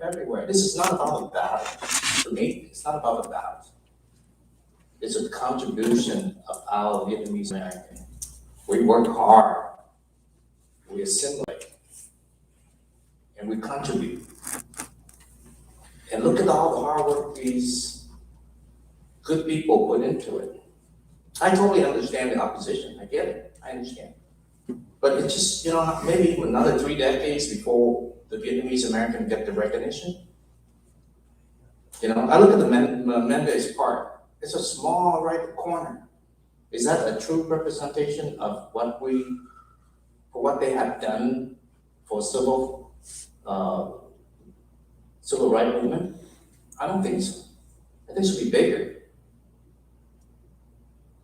everywhere. This is not about a ballot. For me, it's not about a ballot. It's a contribution of our Vietnamese American. We work hard, we assimilate, and we contribute. And look at all the hard work these good people put into it. I totally understand the opposition. I get it. I understand. But it's just, maybe another 3 decades before the Vietnamese American get the recognition. I look at the Mendes Park. It's a small right corner. Is that a true representation of what they have done for civil rights movement? I don't think so. I think it should be bigger.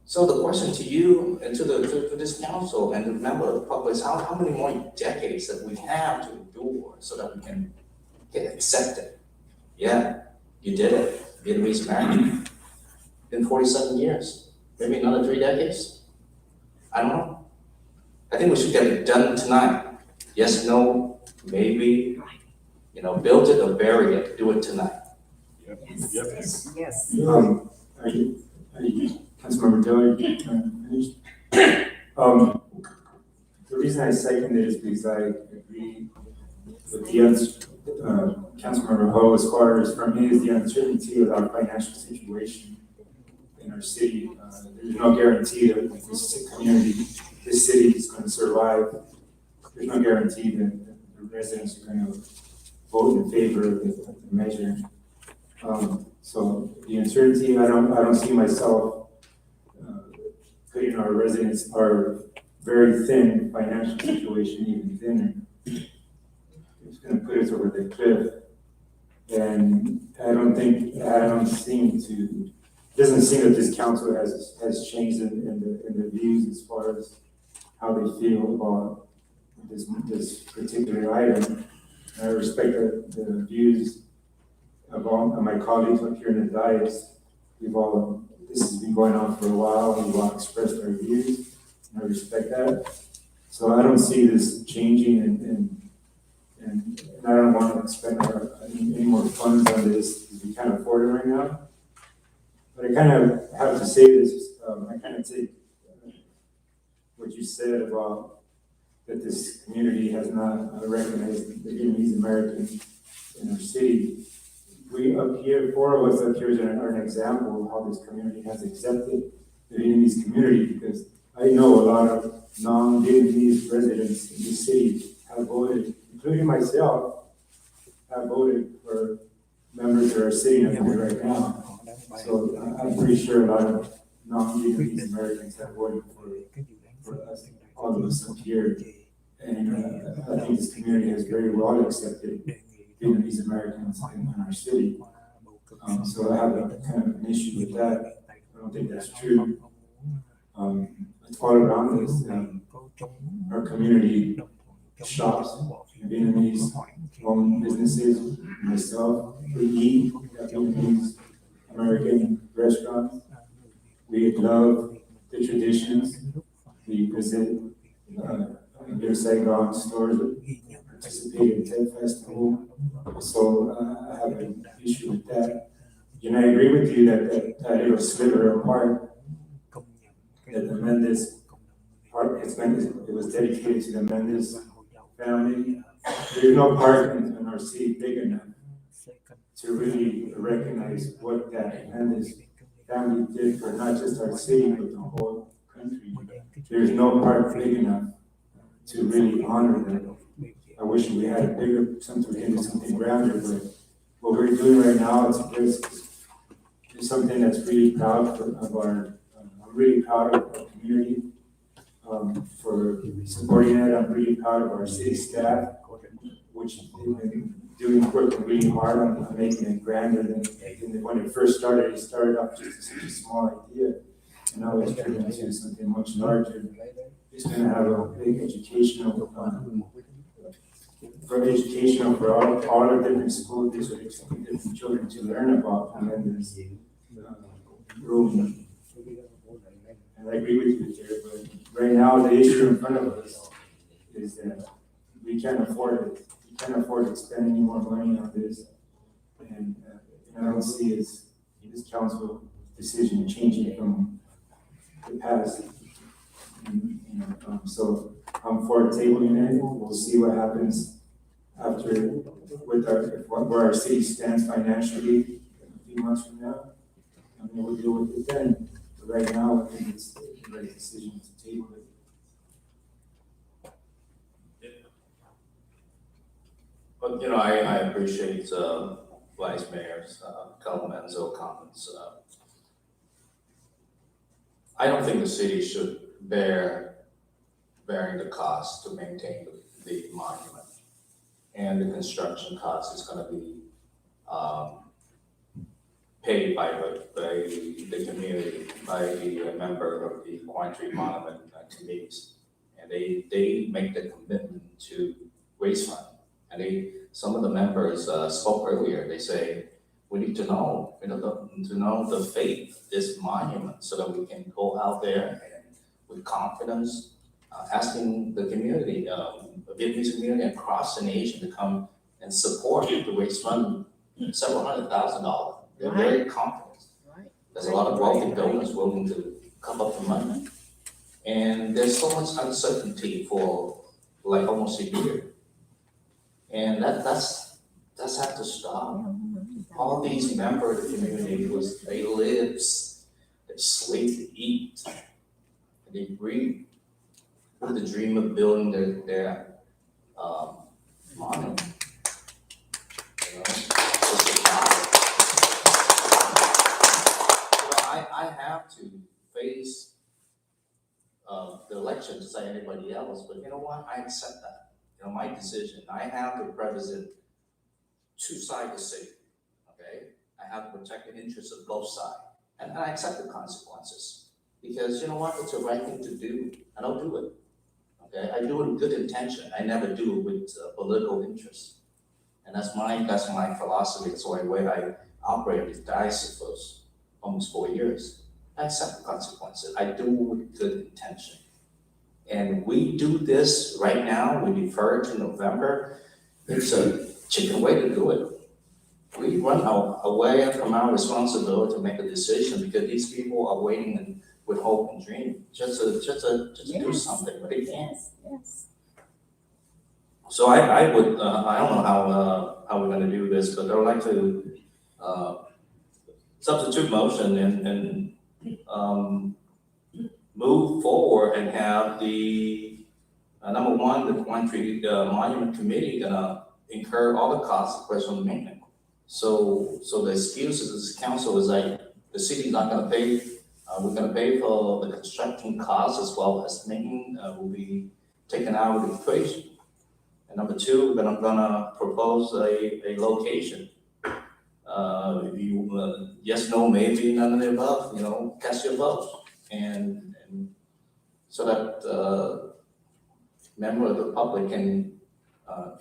So the question to you and to this council and the member of the public is how many more decades that we have to endure so that we can get accepted? Yeah, you did it, Vietnamese American. Been 47 years, maybe another 3 decades. I don't know. I think we should get it done tonight. Yes, no, maybe. Build it or bury it. Do it tonight. Yep. Yes. Yes. Councilmember Dillard, the reason I second it is because I agree with the Councilmember Ho as far as for me is the uncertainty of our financial situation in our city. There's no guarantee that this community, this city is going to survive. There's no guarantee that the residents are going to vote in favor of the measure. So the uncertainty, I don't see myself putting our residents, our very thin financial situation even thinner. It's going to put us over the cliff. And it doesn't seem that this council has changed in the views as far as how they feel about this particular item. I respect the views of all of my colleagues up here in the dais. This has been going on for a while. We've all expressed our views, and I respect that. So I don't see this changing, and I don't want to spend any more funds on this because we can't afford it right now. But I kind of have to say this. I kind of take what you said about that this community has not recognized the Vietnamese American in our city. We up here, 4 of us up here are an example of how this community has accepted the Vietnamese community, because I know a lot of non-Vietnamese residents in this city have voted, including myself, have voted for members that are sitting up here right now. So I'm pretty sure a lot of non-Vietnamese Americans have voted for us, all of us up here. And I think this community has very well accepted Vietnamese Americans in our city. So I have a kind of an issue with that. I don't think that's true. It's all around us. Our community shops, Vietnamese owned businesses, myself, we eat at Vietnamese American restaurants. We love the traditions. We visit their Saigon stores, participate in TED Festival. So I have an issue with that. And I agree with you that little sliver of park, that the Mendes park, it was dedicated to the Mendes family. There's no park in our city big enough to really recognize what that Mendes family did for not just our city, but the whole country. There's no park big enough to really honor them. I wish we had a bigger, something grander, but what we're doing right now is something that's really proud of our, I'm really proud of our community for supporting it. I'm really proud of our city staff, which they've been working really hard on making it grander than when it first started. It started off just as such a small idea, and now it's turned into something much larger. It's going to have a big educational for all our different school districts and different children to learn about, and then there's room. And I agree with you there, but right now the issue in front of us is that we can't afford it. We can't afford to spend any more money on this. And I don't see this council decision changing from the past. So I'm for tabling it. We'll see what happens after with where our city stands financially a few months from now. And then we'll deal with it then. But right now, I think it's the right decision to table it. But, you know, I appreciate, Vice Mayor's, comments or comments. I don't think the city should bearing the cost to maintain the monument. And the construction cost is gonna be, paid by the community, by the member of the Quine Monument committees. And they make the commitment to raise fund. And some of the members spoke earlier, they say, we need to know, the fate of this monument so that we can go out there and with confidence, asking the community, the Vietnamese community across the nation to come and support the raise fund, several $100,000. They're very confident. Right. There's a lot of wealthy donors willing to come up the money. And there's so much uncertainty for like almost a year. And that's have to stop. All these members of the community, they live, they sleep, they eat, they breathe with the dream of building their monument. You know, it's a job. I have to face the election just like anybody else, but you know what? I accept that. You know, my decision. I have to represent two sides of the city. Okay, I have to protect the interests of both sides, and I accept the consequences because you know what? It's the right thing to do. I don't do it. Okay, I do it with good intention. I never do it with political interest, and that's my philosophy. That's the way I operate this diocese for almost 4 years. I accept the consequences. I do it with good intention. And we do this right now, we defer to November. It's a chicken way to do it. We run away from our responsibility to make a decision because these people are waiting with hope and dream just to do something, but they can't. Yes. So I would, I don't know how we're gonna do this, but I would like to substitute motion and move forward and have the, number one, the Quine Monument Committee gonna incur all the costs of personal maintenance. So the excuse of this council is like, the city's not gonna pay, we're gonna pay for the construction costs as well as maintenance will be taken out of the equation. And number two, then I'm gonna propose a location. If you, yes, no, maybe, none of the above, you know, cast your vote. And so that member of the public can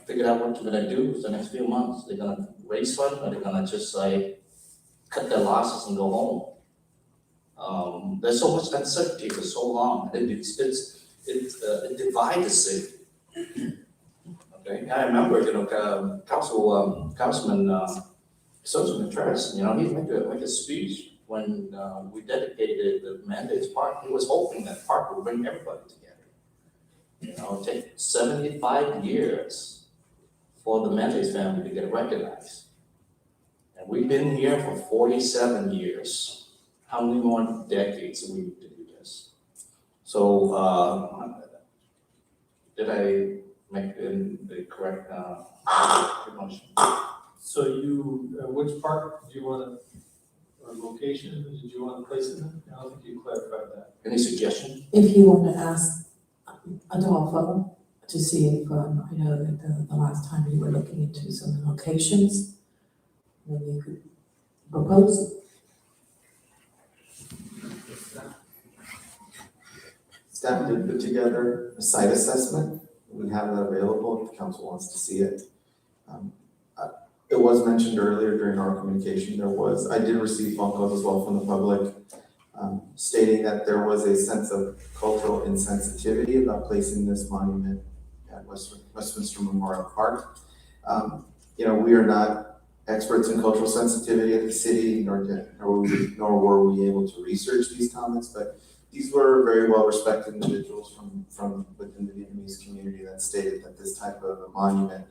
figure out what they're gonna do for the next few months. They're gonna raise fund, or they're gonna just like cut their losses and go home. There's so much uncertainty for so long. It divides the city. Okay, I remember, you know, Councilman Travis, you know, he make a speech when we dedicated the Mandates Park. He was hoping that park would bring everybody together. You know, it takes 75 years for the Mandates family to get recognized. And we've been here for 47 years. How many more decades do we need to do this? So, did I make the correct motion? So you, which park do you want or location did you want to place it in? I don't think you clarified that. Any suggestion? If you want to ask Adolfo to see if, I know that the last time you were looking into some locations, then you could propose. Staff did put together a site assessment. We have that available if the council wants to see it. It was mentioned earlier during our communication, I did receive phone calls as well from the public stating that there was a sense of cultural insensitivity about placing this monument at Westminster Memorial Park. We are not experts in cultural sensitivity at the city, nor were we able to research these comments, but these were very well-respected individuals from within the Vietnamese community that stated that this type of a monument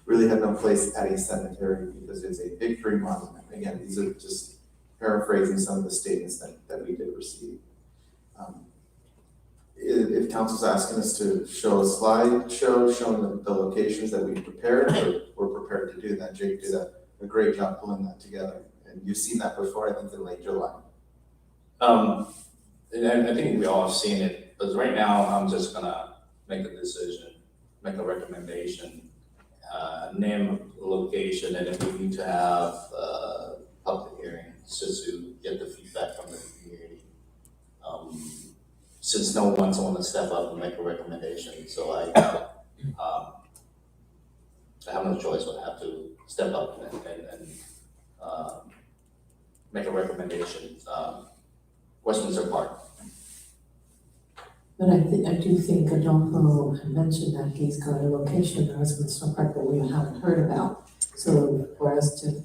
really had no place at a cemetery because it's a victory monument. Again, these are just paraphrasing some of the statements that we did receive. If council's asking us to show a slideshow showing the locations that we prepared, we're prepared to do that. Jake did a great job pulling that together. And you've seen that before, I think in late July. And I think we all have seen it, but right now I'm just gonna make a decision, make a recommendation, name a location, and if we need to have public hearings just to get the feedback from the community. Since no one's want to step up and make a recommendation, so I have no choice but have to step up and make a recommendation. Westminster Park. But I do think Adolfo had mentioned that he's got a location in Westminster Park that we haven't heard about. So for us to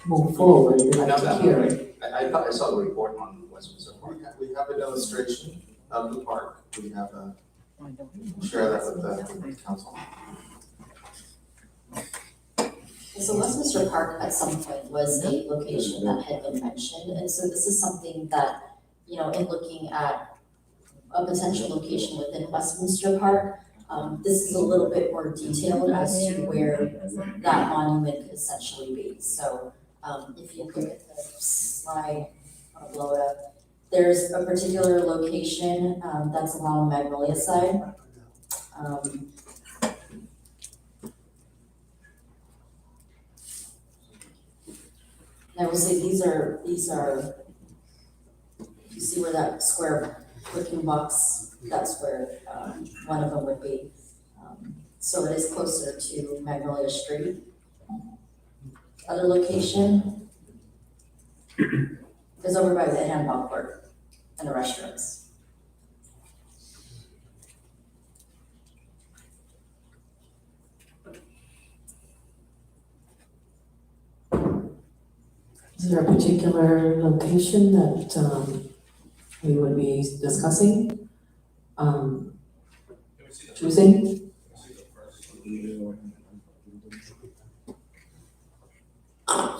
move forward, we'd like to hear it. I thought I saw a report on Westminster Park. We have an illustration of the park. We have share that with the council. So Westminster Park at some point was a location that had been mentioned, and so this is something that, in looking at a potential location within Westminster Park, this is a little bit more detailed as to where that monument could essentially be. So, if you look at the slide, I'll blow it up. There's a particular location, that's along Magnolia side. I will say these are, you see where that square looking box, that's where one of them would be. So it is closer to Magnolia Street. Other location is over by the handball court and the restrooms. Is there a particular location that we would be discussing? Choosing?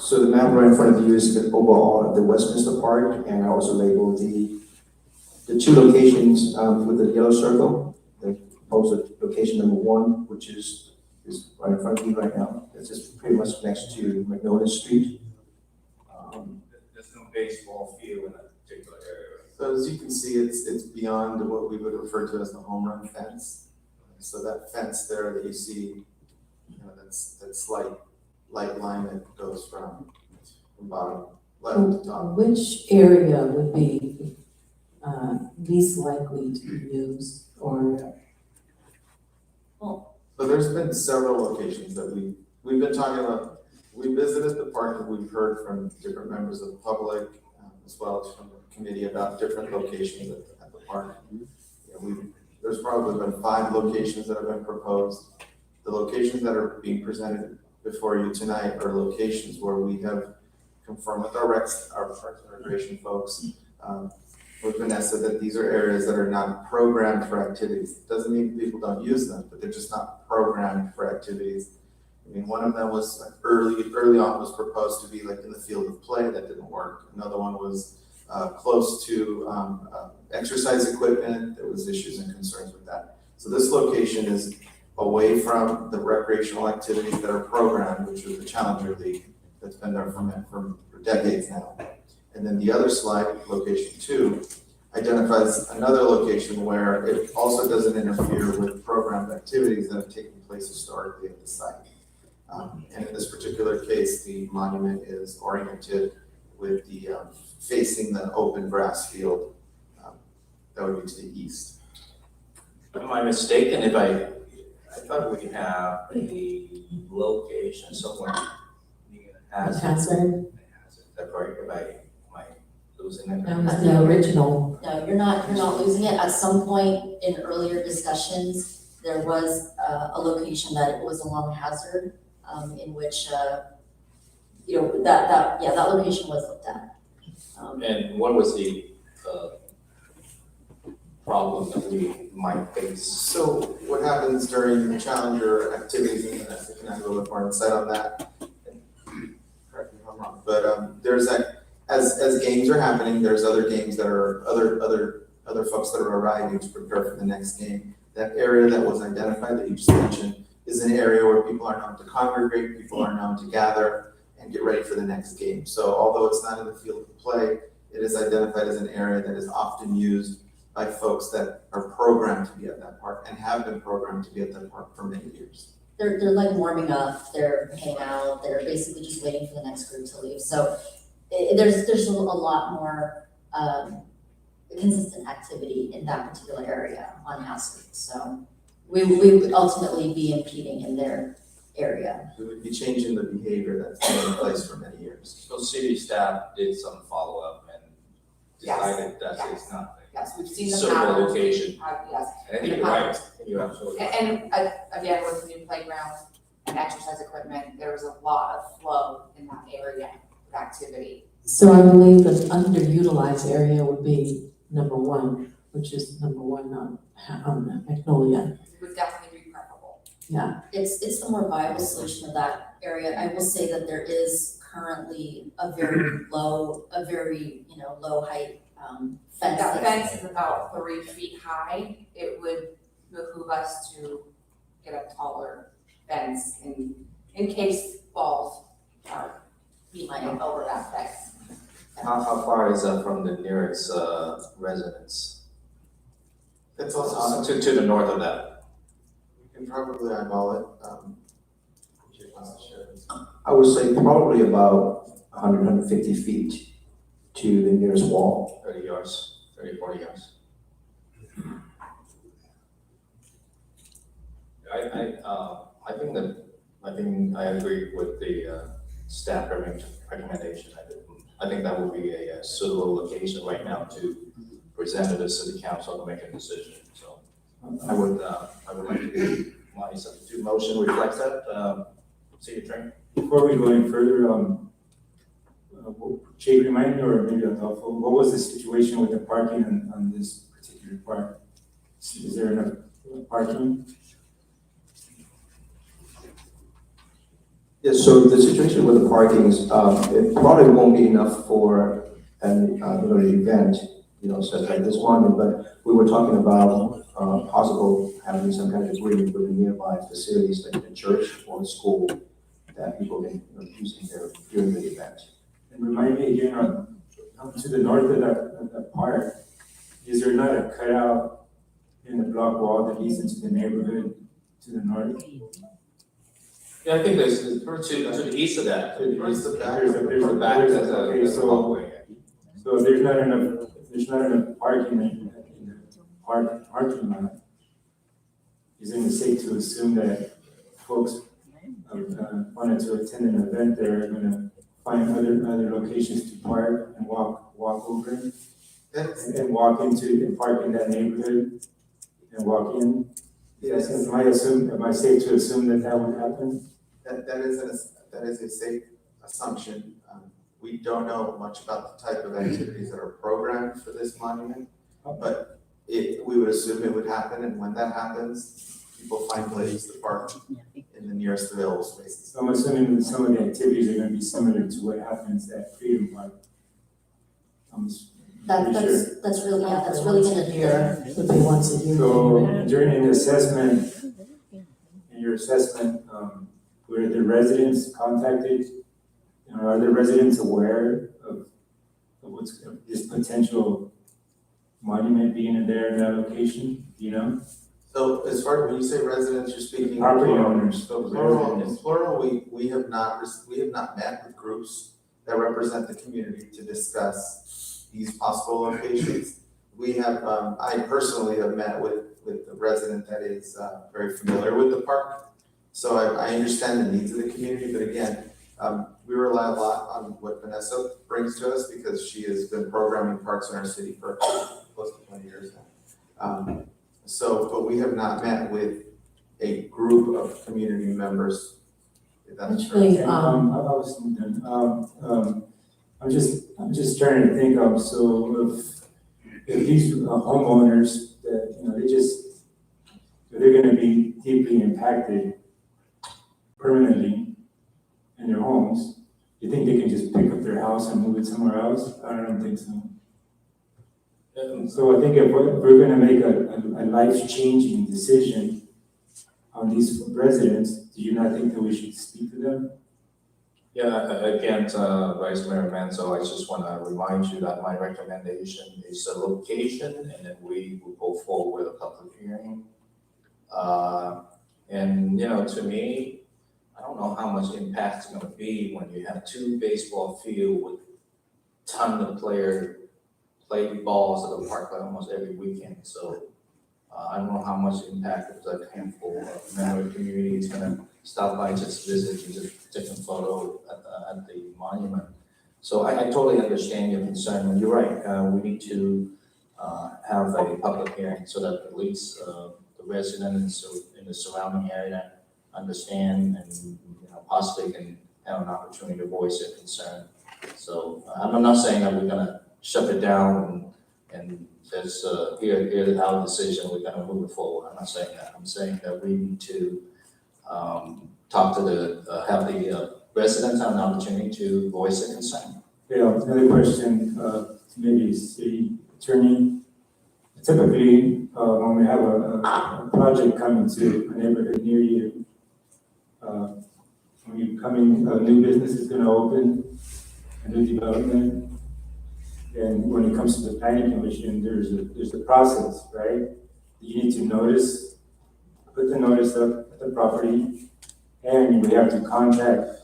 So the map right in front of you is the overall of the Westminster Park, and I also labeled the two locations with the yellow circle. The proposed location number 1, which is right in front of you right now. It's just pretty much next to Magnolia Street. There's no baseball field in that particular area. So as you can see, it's beyond what we would refer to as the home run fence. So that fence there that you see, that's light line that goes from bottom left to top. Which area would be least likely to be used or? So there's been several locations that we've been talking about. We visited the park and we've heard from different members of the public, as well as from the committee about different locations at the park. There's probably been 5 locations that have been proposed. The locations that are being presented before you tonight are locations where we have confirmed with our Parks and Recreation folks, with Vanessa, that these are areas that are not programmed for activities. Doesn't mean people don't use them, but they're just not programmed for activities. I mean, one of them was early on was proposed to be like in the field of play. That didn't work. Another one was close to exercise equipment. There was issues and concerns with that. So this location is away from the recreational activities that are programmed, which is the Challenger League that's been there for decades now. And then the other slide, location 2, identifies another location where it also doesn't interfere with programmed activities that have taken place historically at the site. And in this particular case, the monument is oriented with the facing the open grass field that would be to the east. Am I mistaken if I thought we have a location somewhere near Hazard? Hazard? Is that right? Am I losing it? That was the original. No, you're not losing it. At some point in earlier discussions, there was a location that it was along Hazard. in which, you know, that location was looked at. And what was the, problem that we might face? So what happens during challenger activities, and Vanessa can have a little bit more insight on that. Correct me if I'm wrong, but there's that, as games are happening, there's other games that are, other folks that are arriving to prepare for the next game. That area that was identified that you just mentioned is an area where people are known to congregate, people are known to gather and get ready for the next game. So although it's not in the field of play, it is identified as an area that is often used by folks that are programmed to be at that park and have been programmed to be at that park for many years. They're like warming up, they're hanging out, they're basically just waiting for the next group to leave. So there's a lot more consistent activity in that particular area on House Street. So we would ultimately be impeding in their area. We would be changing the behavior that's been in place for many years. So city staff did some follow-up and Yes, decided that yes. it's not Yes, we've seen the suitable patterns. location. Yes, And I think you're right, I think you're absolutely right. and again, with the new playground and exercise equipment, there was a lot of flow in that area of activity. So I believe an underutilized area would be number one, which is number one on Magnolia. It would definitely be preferable. Yeah, It's the more viable solution of that area. I will say that there is currently a very low height fence. That fence is about 3 feet high. It would behoove us to get a taller fence in case balls are flying over that fence. How far is that from the nearest, residence? That's also, To the north of that? we can probably eyeball it. I would say probably about 150 feet to the nearest wall. 30 yards, 30, 40 yards. I think I agree with the staff recommendation. I think that would be a suitable location right now to present to the city council to make a decision. So I would like to, my substitute motion reflects that. City Attorney? Before we go any further, Jay, remind me, or maybe Adolfo, what was the situation with the parking on this particular park? Is there enough parking? Yeah, so the situation with the parking is, it probably won't be enough for an, event, such like this one, but we were talking about, possible having some kind of agreement with the nearby facilities like the church or the school that people can use there during the event. And remind me again, to the north of that park, is there not a cutout in the block wall that leads into the neighborhood to the north? Yeah, I think there's, to the east of that. There's the back. There's a Back, there's a- okay, there's a so, walkway. so if there's not enough parking in the parking lot, isn't it safe to assume that folks wanted to attend an event, they're gonna find other locations to park and walk over and walk into and park in that neighborhood and walk in? Yes, am I safe to assume that would happen? That is a safe assumption. We don't know much about the type of activities that are programmed for this monument, but we would assume it would happen, and when that happens, people find places to park in the nearest available spaces. So I'm assuming that some of the activities are gonna be similar to what happens at Freedom Park. I'm pretty sure. That's really once gonna a year, would be once a year. So during the assessment, in your assessment, were the residents contacted? Are the residents aware of this potential monument being in that location, So as far as when you say residents, you're speaking. Property owners. So plural, we have not met with groups that represent the community to discuss these possible locations. We have, I personally have met with the resident that is very familiar with the park. So I understand the needs of the community, but again, we rely a lot on what Vanessa brings to us because she has been programming parks in our city for close to 20 years now. But we have not met with a group of community members if that's true. Actually, And, I was thinking, I'm just trying to think of, so if these homeowners that, you know, they're gonna be deeply impacted permanently in their homes, you think they can just pick up their house and move it somewhere else? I don't think so. So I think if we're gonna make a life-changing decision on these residents, do you not think that we should speak to them? Yeah, again, Vice Mayor Manzo, I just want to remind you that my recommendation is a location, and then we will go forward with a public hearing. And, you know, to me, I don't know how much impact it's gonna be when you have two baseball field with ton of players play balls at the park like almost every weekend, so I don't know how much impact a handful of member of the community is gonna stop by, just visit, and just take a photo at the monument. So I totally understand your concern, and you're right, we need to have a public hearing so that at least the residents in the surrounding area understand and, you know, possibly can have an opportunity to voice their concern. So I'm not saying that we're gonna shut it down and just here's our decision, we're gonna move it forward. I'm not saying that. I'm saying that we need to talk to have the residents have an opportunity to voice their concern. Yeah, another question, maybe city attorney. Typically, when we have a project coming to a neighborhood near you, when you come in, a new business is gonna open, a new development. And when it comes to the planning commission, there's a process, right? You need to put the notice up at the property, and we have to contact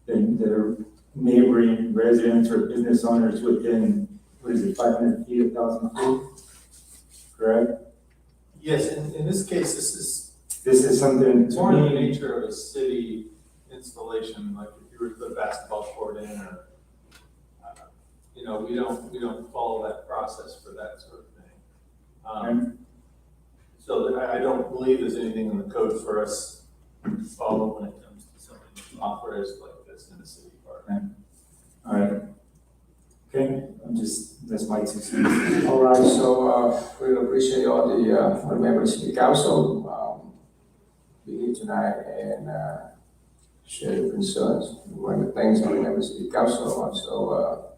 the neighboring residents or business owners within, 500 feet, 1,000 feet? Correct? Yes, in this case, This is something it's to more in the me, nature of a city installation, like if you were to put a basketball court in or, you know, we don't follow that process for that sort of thing. So I don't believe there's anything in the code for us to follow when it comes to something authorized like this in a city park. all right. Okay, that's my 2 cents. All right, so, we appreciate all the members of the council, be here tonight and, share your concerns. One of the things on the members of the council also,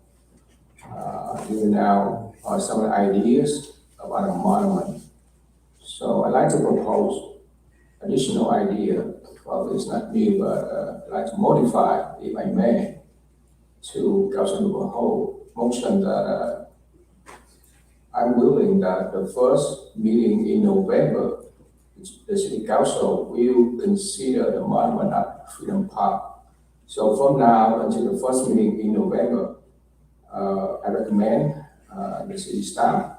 giving out some of the ideas about a monument. So I'd like to propose additional idea, probably it's not new, but, I'd like to modify, if I may, to Councilmember Ho motion that, I'm willing that the first meeting in November, the city council will consider the monument at Freedom Park. So from now until the first meeting in November, I recommend the city staff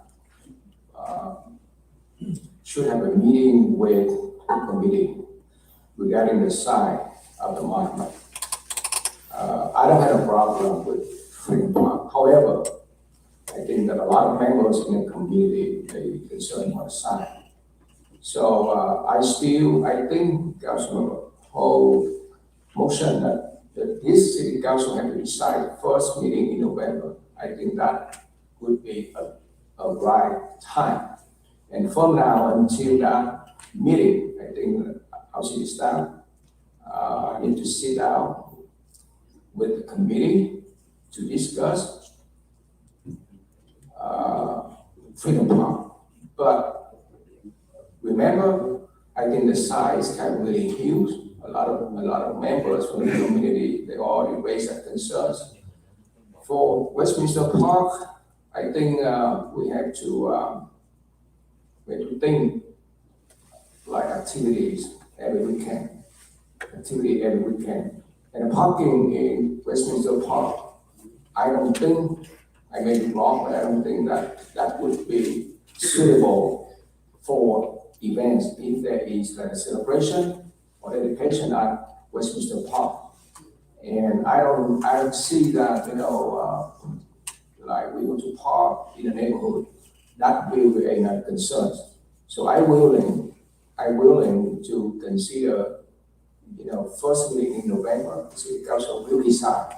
should have a meeting with the committee regarding the site of the monument. I don't have a problem with Freedom Park. However, I think that a lot of members in the community, they concerned about the site. So I think Councilmember Ho motion that this city council have to decide first meeting in November. I think that would be a right time. And from now until that meeting, I think our city staff need to sit down with the committee to discuss Freedom Park. But remember, I think the size kind of really huge. A lot of members from the community, they already raised their concerns. For Westminster Park, I think we have to think like activities every weekend. And the parking in Westminster Park, I don't think, I may be wrong, but I don't think that would be suitable for events if there is like a celebration or dedication at Westminster Park. And I don't see that, like we go to park in the neighborhood, that will be any concerns. So I'm willing to consider first meeting in November, city council will decide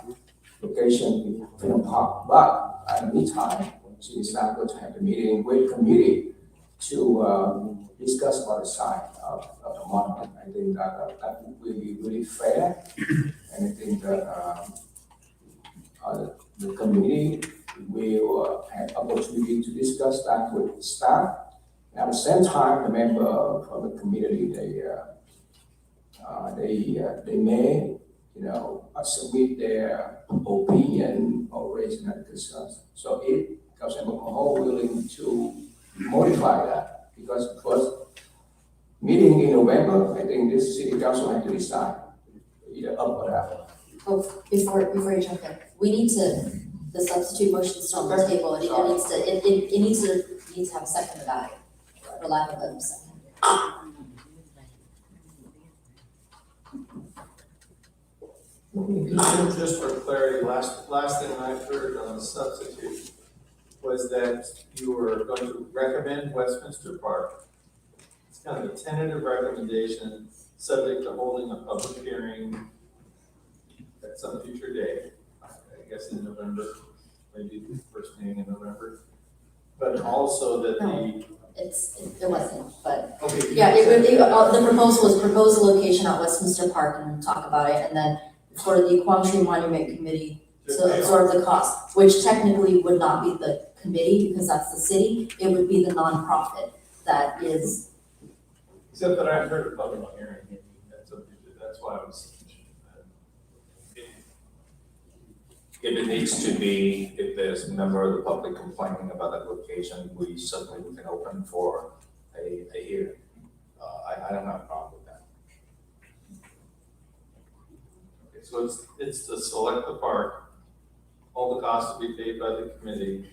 location in Freedom Park. But at the meantime, city staff will have the meeting with committee to discuss about the sign of the monument. I think that will be really fair. And I think that the committee will have opportunity to discuss that with staff. At the same time, the member from the committee, they may, submit their opinion or raise their concerns. So if Councilmember Hall willing to modify that, because first meeting in November, I think this city council has to decide either up or down. Oh, before you jump in, we need to, the substitute motion is still on the table, and it needs to have a second about it, for lack of a second. Just for clarity, last thing I heard on the substitute was that you were going to recommend Westminster Park. It's kind of a tentative recommendation, subject to holding a public hearing at some future date, I guess in November, maybe the first meeting in November. But also that It wasn't, but, okay. yeah, the proposal was propose a location at Westminster Park and talk about it, and then for the Quang Tri Monument Committee to absorb the cost, which technically would not be the committee, because that's the city, it would be the nonprofit that is. Except that I've heard a public hearing, that's why I was. If it needs to be, if there's a member of the public complaining about that location, we certainly can open for a hearing. I don't have a problem with that. Okay, so it's to select the park, all the costs to be paid by the committee.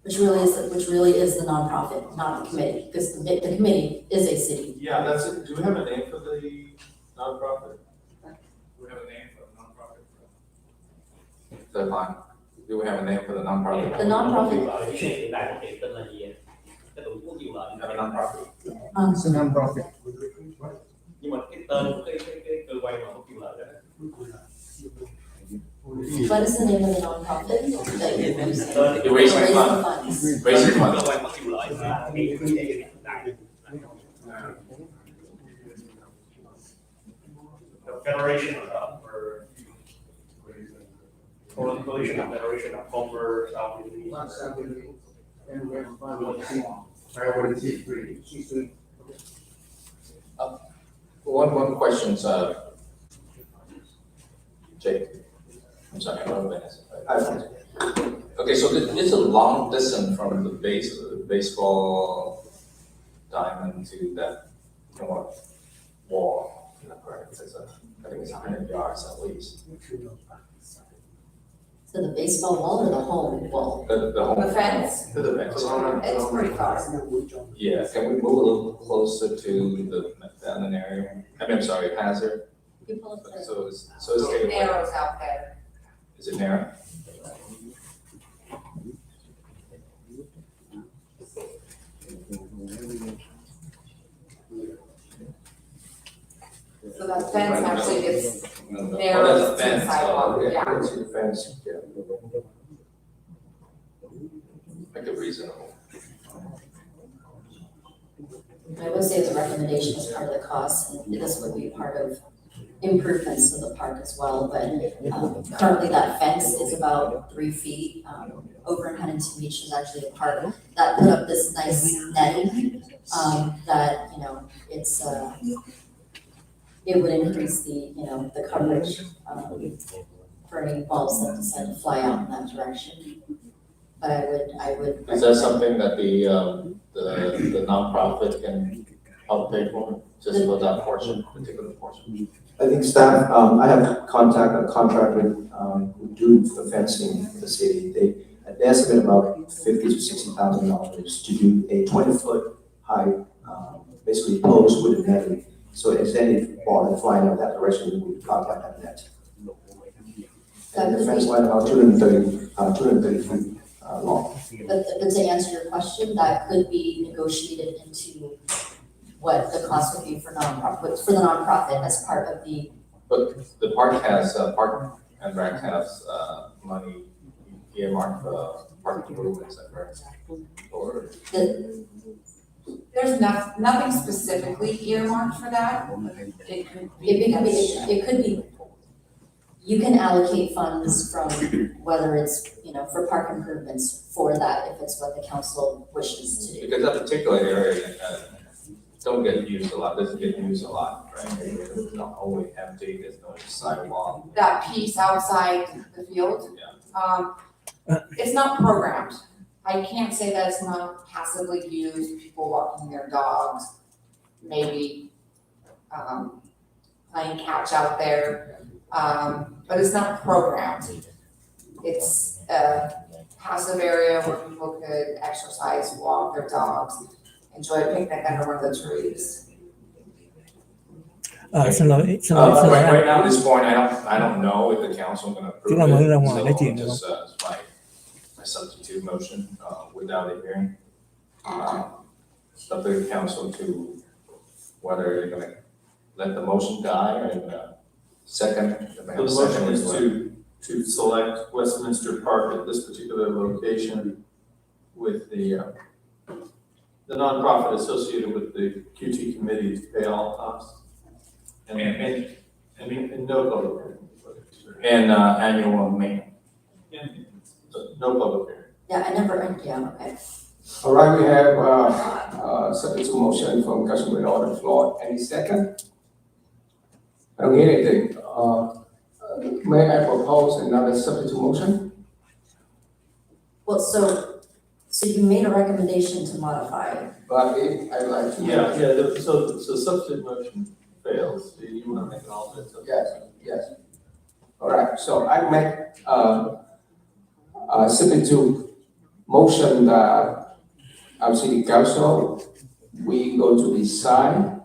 Which really is the nonprofit, not the committee, because the committee is a city. Yeah, that's it. Do we have a name for the nonprofit? We have a name for the nonprofit. That's fine. Do we have a name for the nonprofit? The nonprofit, Hiện tại có tên là gì? Cái tổ chức gì lại? We have a nonprofit. It's a non-profit. Nhưng mà cái tên của cái cơ quan mà có quyền lợi đó. what is the name of the nonprofit? That you use? You're raising Raise the funds. funds. Raising Cơ funds. quan có quyền lợi và hiện tại. The Federation of Coalition of Federation of Commerce, One question, Jake. I'm sorry, I don't know Venice. Okay, so this is a long distance from the base of the baseball diamond to that wall. Is that correct? I think it's 100 yards at least. So the baseball wall or the home wall? The whole. The fence? To the fence. It's pretty far. Yeah, can we move a little closer to the McFadden area? I'm sorry, Hazard. You pull up the. So it's It narrows out there. Is it narrow? So that fence actually gets Oh, narrowed that's a to the fence. sidewalk, Oh, yeah. It's a fence, yeah. Make it reasonable. I would say the recommendation is part of the cost, and this would be part of improvements to the park as well, but currently that fence is about 3 feet. Over in Huntington Beach is actually a park that put up this nice netting, that, it's, it would increase the, the coverage, for any balls that decide to fly out in that direction. But I would. Is that something that the nonprofit can help pay for, just for that portion, particular portion? I think staff, I have a contract with, who do the fencing in the city. They estimate about $50,000 to $60,000 to do a 20-foot high, basically post with a netting. So if any ball that flying out that direction, we would contact that net. And the fence line about 230 feet long. But to answer your question, that could be negotiated into what the cost would be for the nonprofit as part of the, But the park has, Park and Rec has, money earmarked for park improvements, is that correct? Or, There's nothing specifically earmarked for that. It could be. it could be, you can allocate funds from whether it's, for park improvements for that, if it's what the council wishes to do. because that particular area, don't get used a lot, doesn't get used a lot, right? It's not always empty, there's no sidewalk. That piece outside the field. It's not programmed. I can't say that it's not passively used, people walking their dogs, maybe, playing catch out there. But it's not programmed. It's a passive area where people could exercise, walk their dogs, enjoy a picnic under one of the trees. สำหรับ Right now, at this point, I don't know if the council is gonna approve ที่เรามา it, เรา so มาได้จริง I'll นะครับ just, my substitute motion, without a hearing. It's up to the council to whether you're gonna let the motion die or you're gonna second. So the motion is to select Westminster Park at this particular location with the nonprofit associated with the QT committee to pay all costs. And no public hearing. And, annual maintenance. No public hearing. Okay. All right, we have, subject to motion from Councilman on the floor. Any second? I don't hear anything. May I propose another subject to motion? Well, so you made a recommendation to modify it. But if I'd like to. So substitute motion fails. Do you want to make an alternate? Yes. All right, so I make, subject to motion that our city council, we go to decide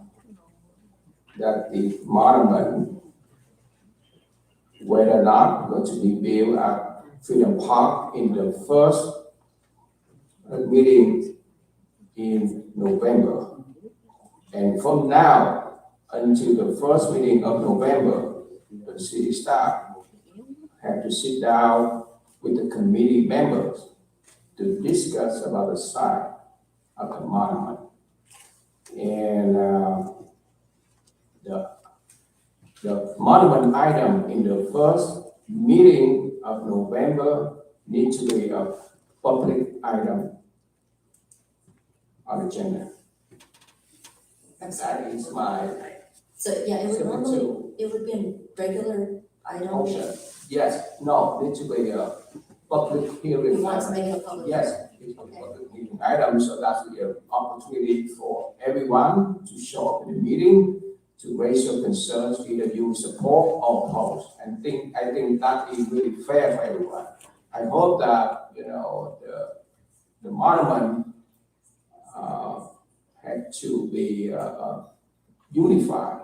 that the monument, whether or not going to be built at Freedom Park in the first meeting in November. And from now until the first meeting of November, the city staff have to sit down with the committee members to discuss about the site of the monument. And the monument item in the first meeting of November needs to be a public item on the agenda. And that is my So, yeah, it would be a regular item. motion. Yes, no, needs to be a public hearing. We want to make it a public. Yes, it's a public meeting item, so that's the opportunity for everyone to show up in the meeting, to raise your concerns, either you support or oppose. I think that is really fair for everyone. I hope that, the monument, had to be, unified.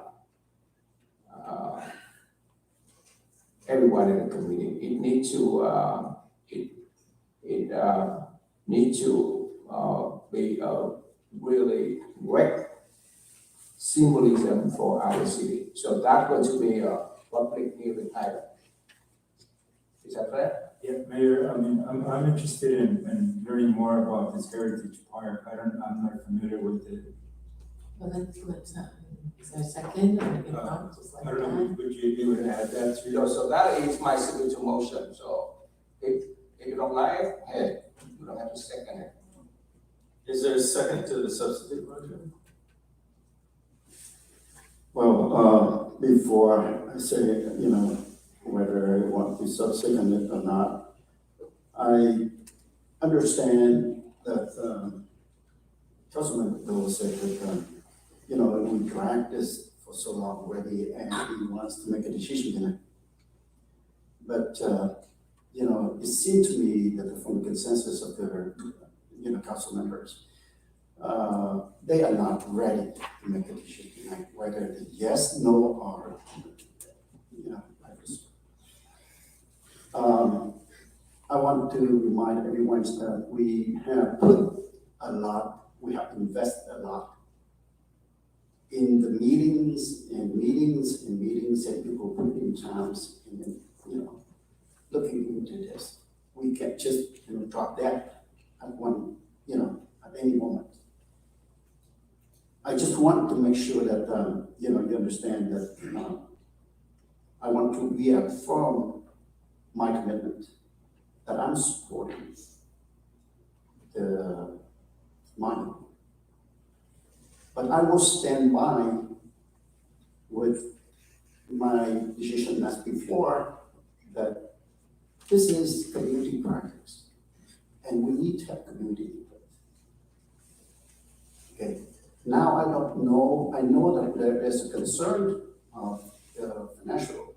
Everyone in the community, it need to, need to, be a really great symbolism for our city. So that's going to be a public hearing item. Is that fair? Yeah, Mayor, I'm interested in learning more about this heritage park. I'm not familiar with it. Well, let's, is there a second, or if not, just like I don't know, that? would you be able to add that to So that is my signature motion, so if you don't like it, hey, you don't have to second it. Is there a second to the substitute motion? Well, before I say, whether I want to subsecond it or not, I understand that, Councilman Bill said that, we dragged this for so long already and he wants to make a decision tonight. But, it seemed to me that from the consensus of the, council members, they are not ready to make a decision tonight, whether the yes, no, or, I want to remind everyone that we have put a lot, we have invested a lot in the meetings and meetings and meetings that people put in times and then, looking into this. We can't just, drop that at one, at any moment. I just want to make sure that, you understand that, I want to reaffirm my commitment that I'm supporting the money. But I will stand by with my decision as before that this is community practice and we need to have community input. Okay, now I don't know, I know that there is a concern of financial,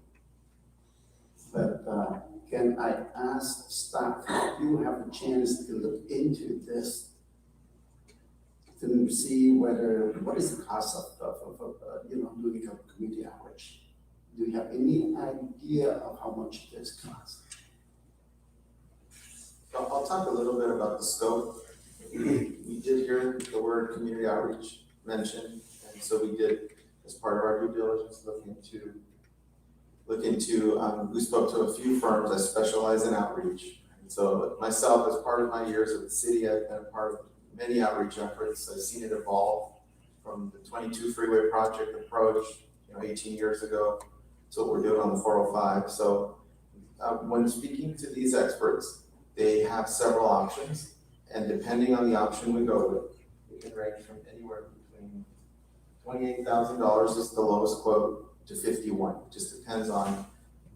but can I ask staff, if you have a chance to look into this to see what is the cost of doing a community outreach? Do you have any idea of how much this costs? So I'll talk a little bit about the scope. We did hear the word community outreach mentioned, and so we did, as part of our due diligence, look into, we spoke to a few firms that specialize in outreach. And so myself, as part of my years at the city, I've been a part of many outreach efforts. I've seen it evolve from the 22 freeway project approach, 18 years ago, to what we're doing on the 405. So when speaking to these experts, they have several options, and depending on the option we go with, it can range from anywhere between $28,000 is the lowest quote to $51,000. It just depends on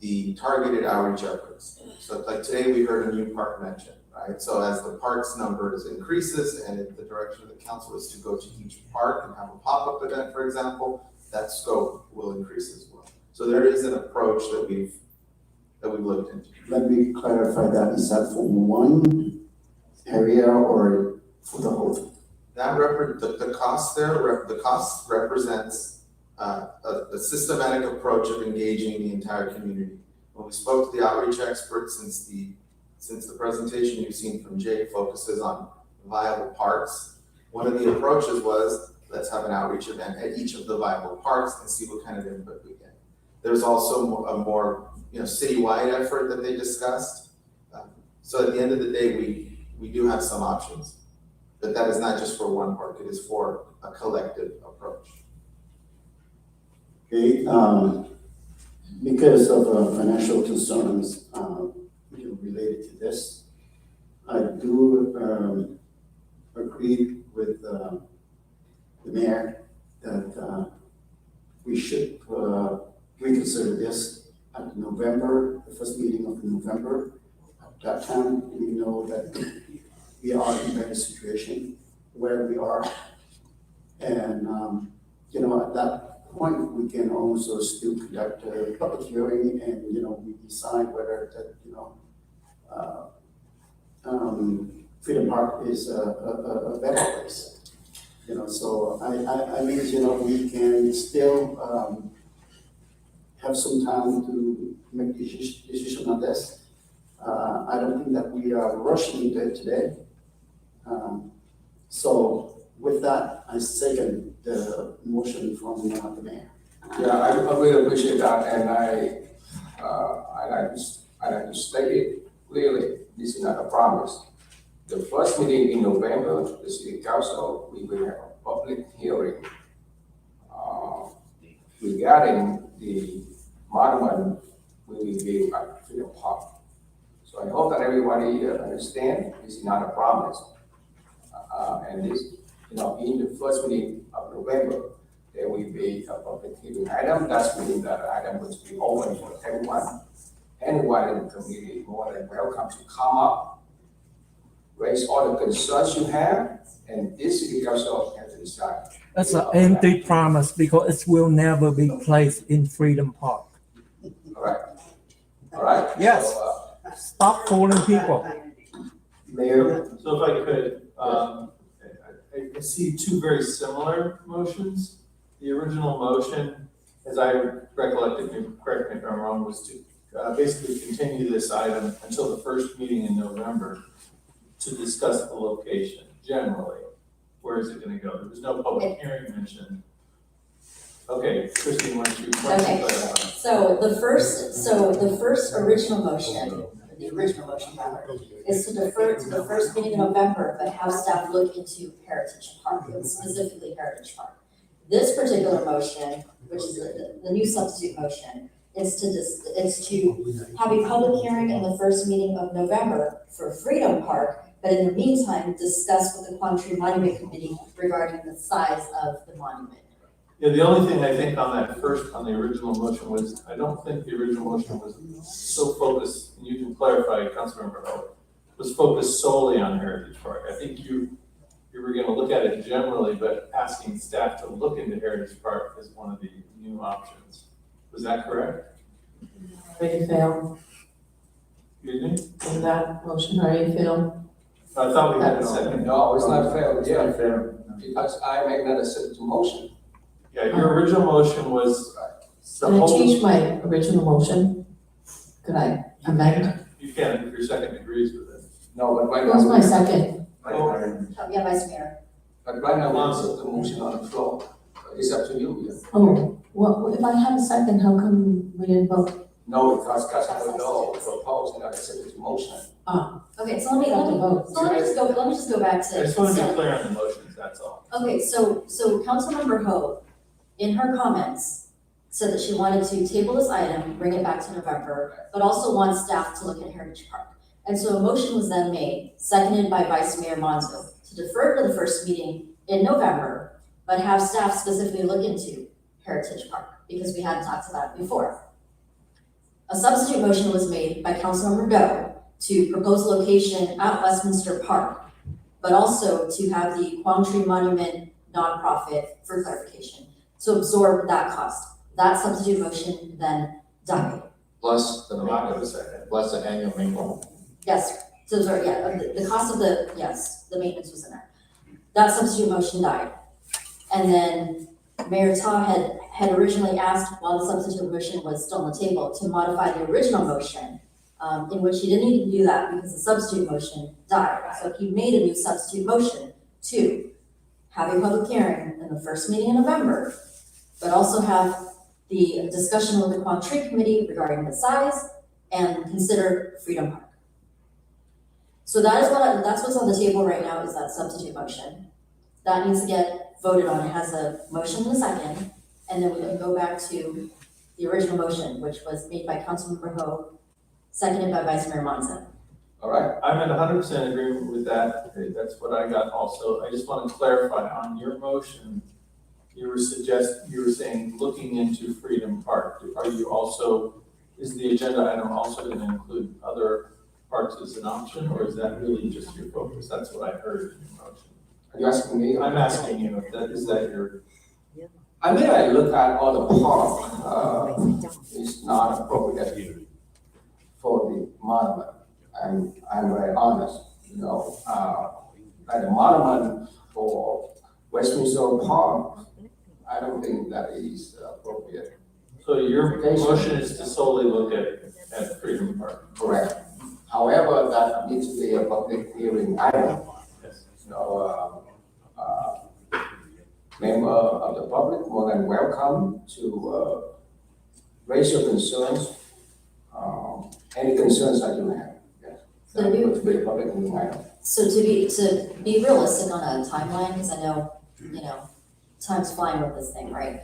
the targeted outreach efforts. So like today we heard a new park mentioned, right? So as the parks numbers increases and if the direction of the council is to go to each park and have a pop-up event, for example, that scope will increase as well. So there is an approach that we've looked into. Let me clarify that. Is that for one area or for the whole thing? The cost there, the cost represents a systematic approach of engaging the entire community. When we spoke to the outreach experts, since the presentation you've seen from Jay focuses on viable parks, one of the approaches was, let's have an outreach event at each of the viable parks and see what kind of input we get. There's also a more citywide effort that they discussed. So at the end of the day, we do have some options, but that is not just for one park, it is for a collective approach. Okay, because of financial concerns related to this, I do agree with the mayor that we should reconsider this at November, the first meeting of November. At that time, we know that we are in a better situation where we are. And, at that point, we can also still conduct a public hearing and, we decide whether that, Freedom Park is a better place. So I mean, we can still have some time to make decision on this. I don't think that we are rushing into it today. So with that, I second the motion from the mayor. Yeah, I really appreciate that, and I like to state it clearly. This is not a promise. The first meeting in November, the city council, we will have a public hearing regarding the monument we will build at Freedom Park. So I hope that everybody understand this is not a promise. And this, in the first meeting of November, there will be a public hearing item. That's meaning that item will be open for everyone. Anyone in the community more than welcome to come up, raise all the concerns you have, and this city council has to decide. That's an empty promise because it will never be placed in Freedom Park. All right? Yes. So, Stop fooling people. Mayor? So if I could, I see two very similar motions. The original motion, as I recollected, correct me if I'm wrong, was to basically continue this item until the first meeting in November to discuss the location generally. Where is it gonna go? There was no public hearing mentioned. Okay, Christine, why don't you Okay. clarify? So the first original motion, the original motion rather, is to defer to the first meeting in November, but have staff look into Heritage Park, and specifically Heritage Park. This particular motion, which is the new substitute motion, is to have a public hearing in the first meeting of November for Freedom Park, but in the meantime, discuss with the Quang Tri Monument Committee regarding the size of the monument. Yeah, the only thing I think on the original motion was, I don't think the original motion was so focused, and you can clarify, Councilmember Ho, was focused solely on Heritage Park. I think you were gonna look at it generally, but asking staff to look into Heritage Park is one of the new options. Was that correct? Already failed. Excuse me? In that motion, already failed. I thought we had a second. No, it's not fair, yeah, Fair. because I make that a substitute motion. Yeah, your original motion was the Can I whole, change my original motion? Could I amend? you can, if your second agrees with it. No, but right now. Who's my second? Yeah, Vice Mayor. But right now, we have the motion on the floor. It's up to you. Yeah. Oh, well, if I have a second, how come we didn't vote? No, because Councilman No proposed that a substitute motion. Okay, so let me just go back to. I just want to be clear on the motions, that's all. Okay, so Councilmember Ho, in her comments, said that she wanted to table this item, bring it back to November, but also wants staff to look at Heritage Park. And so a motion was then made, seconded by Vice Mayor Monzo, to defer to the first meeting in November, but have staff specifically look into Heritage Park, because we hadn't talked about it before. A substitute motion was made by Councilmember Doe to propose location at Westminster Park, but also to have the Quang Tri Monument nonprofit, for clarification, to absorb that cost. That substitute motion then died. Plus the Not maintenance, a second. plus the annual maintenance. Yes, so sorry, yeah, the cost of the, yes, the maintenance was in there. That substitute motion died. And then Mayor Ta had originally asked, while the substitute motion was still on the table, to modify the original motion, in which he didn't need to do that because the substitute motion died. So he made a new substitute motion to have a public hearing in the first meeting in November, but also have the discussion with the Quang Tri Committee regarding the size and consider Freedom Park. So that's what's on the table right now, is that substitute motion. That needs to get voted on. It has a motion and a second, and then we can go back to the original motion, which was made by Councilmember Ho, seconded by Vice Mayor Monson. All right, I'm in 100% agreement with that. Okay, that's what I got also. I just want to clarify on your motion. You were saying looking into Freedom Park. Are you also, is the agenda item also going to include other parks as an option, or is that really just your focus? That's what I heard in your motion. are you asking me? I'm asking you if that is that your, I mean, I look at all the park, it's not appropriate for the monument. I'm very honest, you know, like the monument for Westminster Park, I don't think that is appropriate. so your motion is to solely look at Freedom Park? Correct. However, that needs to be a public hearing item. Yes. So, member of the public, more than welcome to, raise your concerns, any concerns that you have. Yes. So That would be a public hearing item. So to be realistic on a timeline, because I know, time's flying with this thing, right?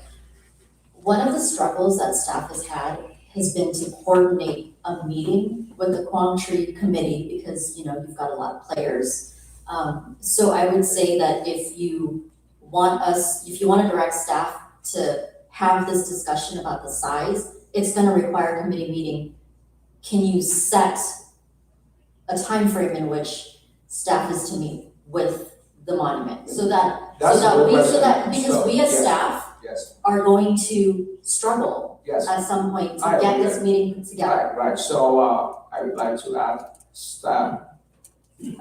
One of the struggles that staff has had has been to coordinate a meeting with the Quang Tri Committee, because, you've got a lot of players. So I would say that if you want to direct staff to have this discussion about the size, it's gonna require a committee meeting. Can you set a time frame in which staff is to meet with the monument? So that That's a good question. because we as So, staff Yes, are going to struggle yes. at some point to I get agree. this meeting put together. Right, so, I would like to ask staff,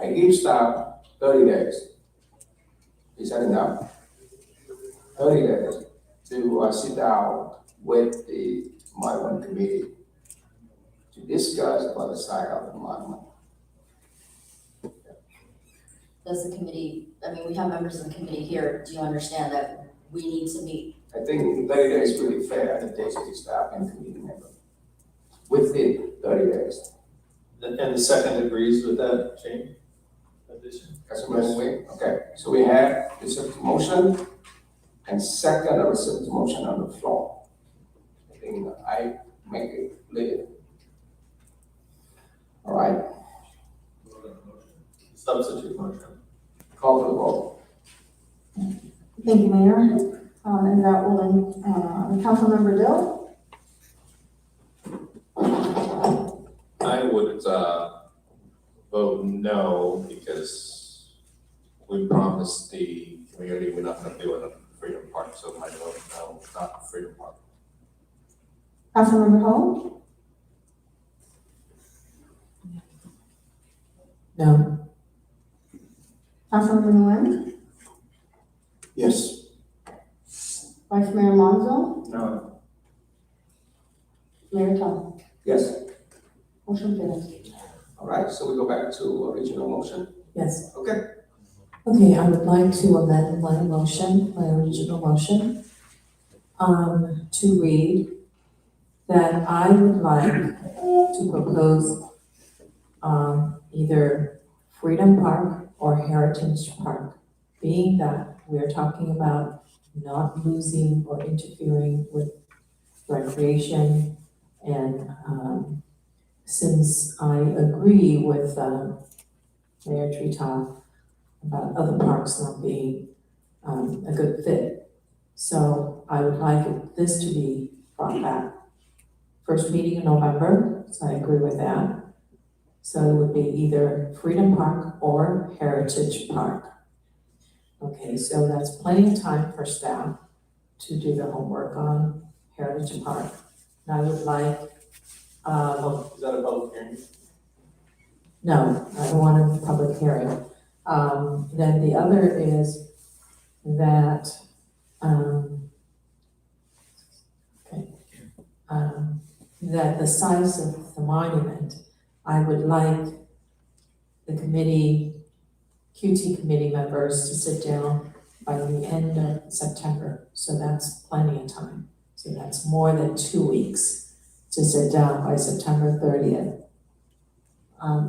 I give staff 30 days. Is that enough? 30 days to sit down with the monument committee to discuss about the site of the monument. Does the committee, we have members of the committee here, do you understand that we need to meet I think 30 days is really fair, the days of the staff and committee member. Within 30 days. And the second agrees with that change, addition? Councilman Wing, okay, so we have received motion and second I received motion on the floor. I think I make it clear. All right, Substitute motion. call for the vote. Thank you, Mayor. And that will, Councilmember Dill, I would, vote no, because we promised the community we're not gonna do it at Freedom Park, so my vote no, not Freedom Park. Councilmember Ho, No, Councilmember Nguyen, Yes. Vice Mayor Alonso, No, Mayor Tull. Yes, Motion carries. all right, so we go back to original motion. yes. Okay, Okay, I would like to amend my motion, my original motion, to read that I would like to propose, either Freedom Park or Heritage Park, being that we're talking about not losing or interfering with recreation. And, since I agree with, Mayor Treetop about other parks not being, a good fit. So I would like this to be brought back. First meeting in November, so I agree with that. So it would be either Freedom Park or Heritage Park. Okay, so that's plenty of time for staff to do their homework on Heritage Park. And I would like, Is that a public hearing? no, I don't want a public hearing. Then the other is that, that the size of the monument, I would like the committee, QT committee members to sit down by the end of September. So that's plenty of time. So that's more than 2 weeks to sit down by September 30th.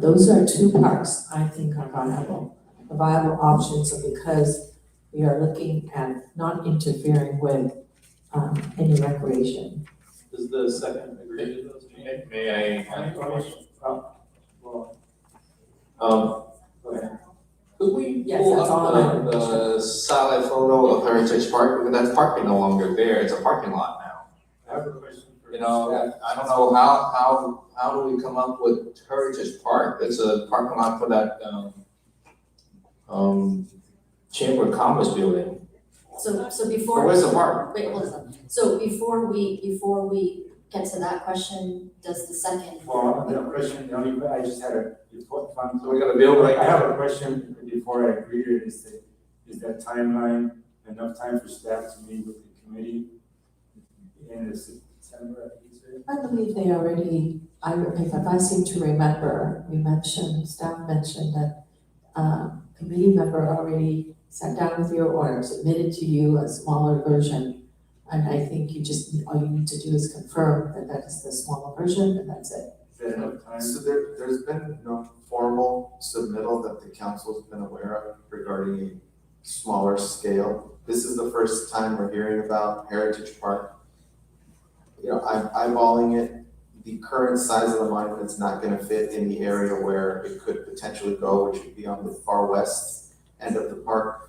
Those are two parks I think are viable. The viable options are because we are looking at not interfering with any recreation. Does the second agree to those changes? May I? well, Go ahead. Could we Yes, pull that's all up I'm- the satellite photo of Heritage Park, because that parking no longer there, it's a parking lot now. I have a question for. You know, staff. I don't know how do we come up with Heritage Park? It's a parking lot for that, Chamber of Commerce building. So before. Where's the park? Wait, hold on. So before we get to that question, does the second? Well, the question, the only, I just had a, before, So we got a bill right I have now. a question before I agree to it, is that timeline enough time for staff to meet with the committee in September, I think you said? I believe they already, if I seem to remember, staff mentioned that committee member already sat down with you or submitted to you a smaller version. And I think all you need to do is confirm that that is the smaller version, and that's it. Is that enough time? So there's been no formal submittal that the council's been aware of regarding a smaller scale. This is the first time we're hearing about Heritage Park. You know, I'm eyeballing it, the current size of the monument's not gonna fit in the area where it could potentially go, which would be on the far west end of the park.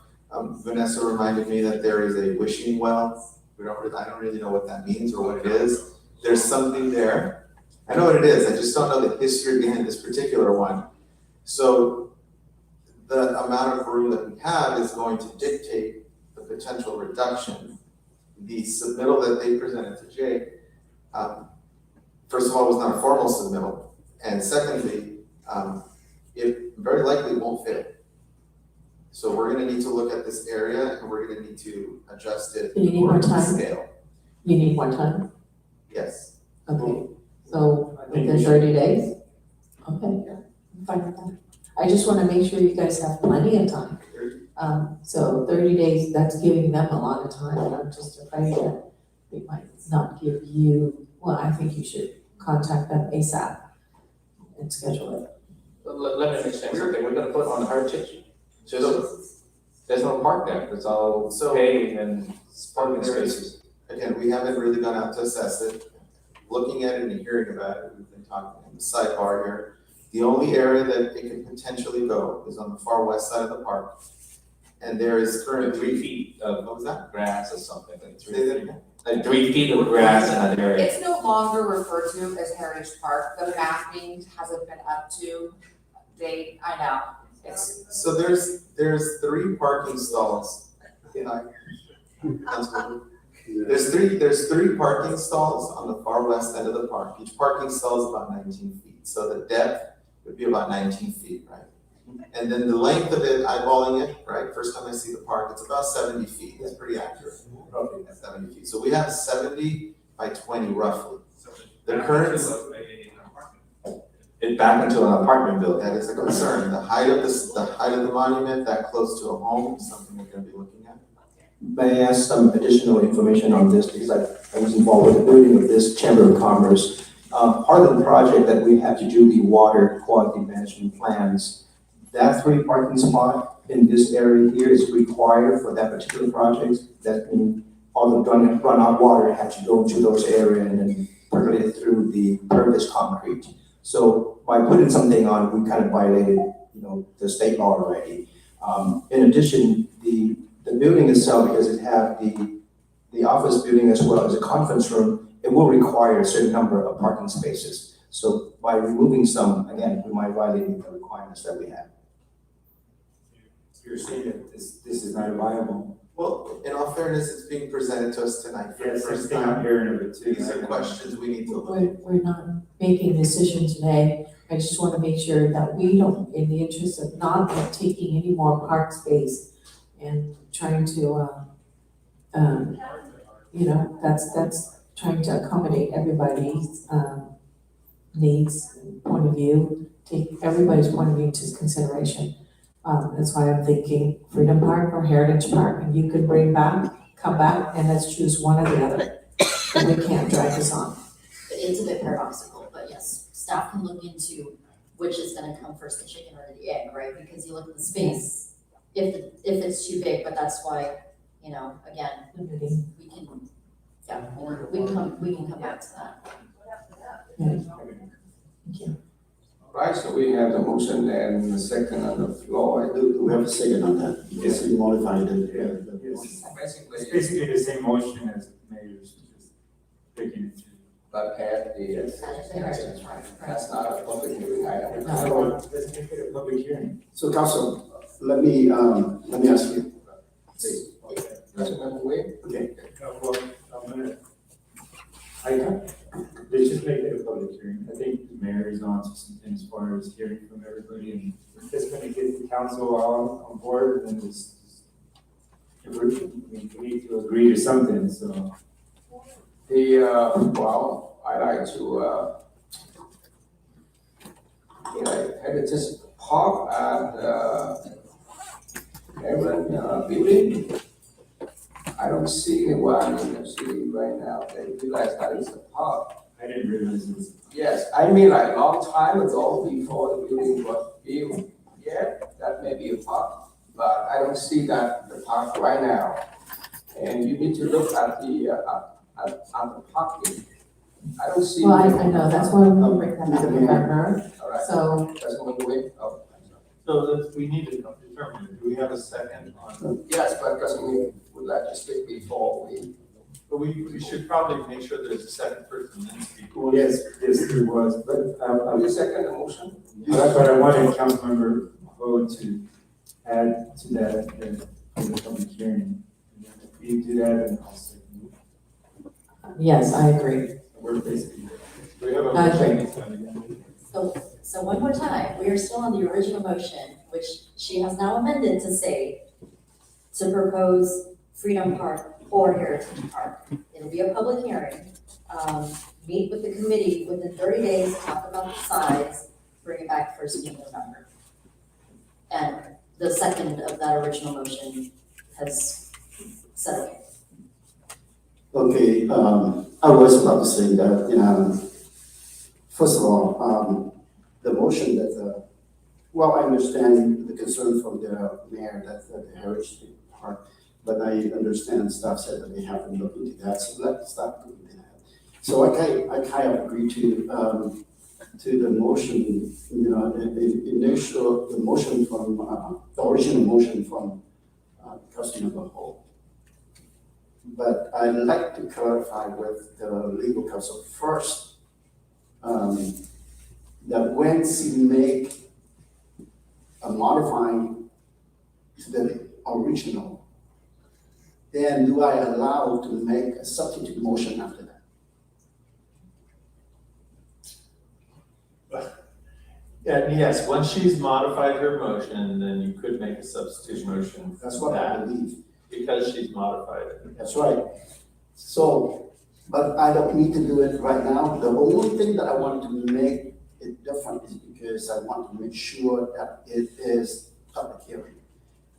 Vanessa reminded me that there is a wishing well. I don't really know what that means or what it is. There's something there. I know what it is, I just don't know the history behind this particular one. So the amount of room that we have is going to dictate the potential reduction. The submittal that they presented to Jay, first of all, was not a formal submittal. And secondly, it very likely won't fit. So we're gonna need to look at this area and we're gonna need to adjust it Do you need more according to time? scale. You need more time? Yes. Okay, so I think within we should- 30 days? Okay, I'm fine with that. I just want to make sure you guys have plenty of time. So 30 days, that's giving them a lot of time, and I'm just afraid that they might not give you, well, I think you should contact them ASAP and schedule it. Let me understand something, we're gonna put on Heritage, there's no park there, it's all paved and parking spaces. Again, we haven't really gone out to assess it. Looking at it and hearing about it, we've been talking in the sidebar here. The only area that it could potentially go is on the far west side of the park. And there is currently 3 feet of what was that? grass or something, like Say that 3 feet. again? Like 3 feet of grass in that area. It's no longer referred to as Heritage Park, the mapping hasn't been up to date, I know, it's, So there's 3 parking stalls. Councilwoman. There's three parking stalls on the far west end of the park. Each parking stall is about 19 feet. So the depth would be about 19 feet, right? And then the length of it, eyeballing it, right? First time I see the park, it's about 70 feet. That's pretty accurate, roughly 70 feet. So we have 70 by 20 roughly. The current, It back into an apartment building. that is a concern. The height of the monument that close to a home is something we're gonna be looking at. May I ask some additional information on this, because I was involved with the building of this Chamber of Commerce. Part of the project that we had to do the water quality management plans, that 3 parking spot in this area here is required for that particular project. That means all the runout water had to go into those areas and then percolate through the pervious concrete. So by putting something on, we kind of violated, the state law already. In addition, the building itself, because it have the office building as well as a conference room, it will require a certain number of parking spaces. So by removing some, again, we might violate the requirements that we have. You're saying that this is not viable. Well, in all fairness, it's being presented to us tonight for the Yes, first I'm time. hearing of it too. These are questions we need to look at. We're not making a decision today. I just want to make sure that we don't, in the interest of not taking any more park space and trying to, that's trying to accommodate everybody's, needs, and point of view, take everybody's point of view into consideration. That's why I'm thinking Freedom Park or Heritage Park, and you could come back, and let's choose one or the other. But we can't drag this on. It's a bit paradoxical, but yes, staff can look into which is gonna come first, the chicken or the egg, right? Because you look at the space, if it's too big, but that's why, again, Limiting. we can, we can come back to that. Thank you. Right, so we have the motion and the second on the floor. Do we have a second on that? Yes, you modified it. It's Basically, basically the same motion as Mayor's, just taking it through. but add the, that's not a public hearing item. Let's make it a public hearing. So council, let me ask you. Councilmember Wade? Okay, Well, let's just make it a public hearing. I think the mayor is on to something as far as hearing from everybody, and if it's gonna get the council on board, then we need to agree to something, so. Well, I like to, HĐTP Park at, Aaron, building. I don't see anyone in the city right now that realize that it's a park. I didn't realize it was. Yes, I mean like a long time ago, before the building was built, yeah, that may be a park, but I don't see that the park right now. And you need to look at the, at the parking. I don't see. Well, I know, that's why I'm gonna bring that back, remember? All right, So, that's one way. Oh, So we need to determine, do we have a second on, yes, but because we would like to speak before we. but we should probably make sure there's a second person then speak. Well, yes, there was, but Will you second the motion? but I wanted Councilmember Ho to add to that, in the public hearing. If you do that, then I'll second it. yes, I agree. We're basically. We have a I motion. So one more time, we are still on the original motion, which she has now amended to say, to propose Freedom Park or Heritage Park. It'll be a public hearing. Meet with the committee within 30 days, talk about the size, bring it back first meeting in November. And the second of that original motion has said okay. Okay, I was about to say that, first of all, the motion that, well, I understand the concern from the mayor that the Heritage Park, but I understand staff said that they haven't looked into that, so let's stop looking into that. So I kind of agree to the motion, the motion from, the original motion from Councilmember Ho. But I'd like to clarify with the legal counsel first, that when she make a modifying to the original, then do I allow to make a substitute motion after that? And yes, once she's modified her motion, then you could make a substitute motion. That's what I believe. Because she's modified it. That's right. So, but I don't need to do it right now. The only thing that I want to make it different is because I want to make sure that it is public hearing.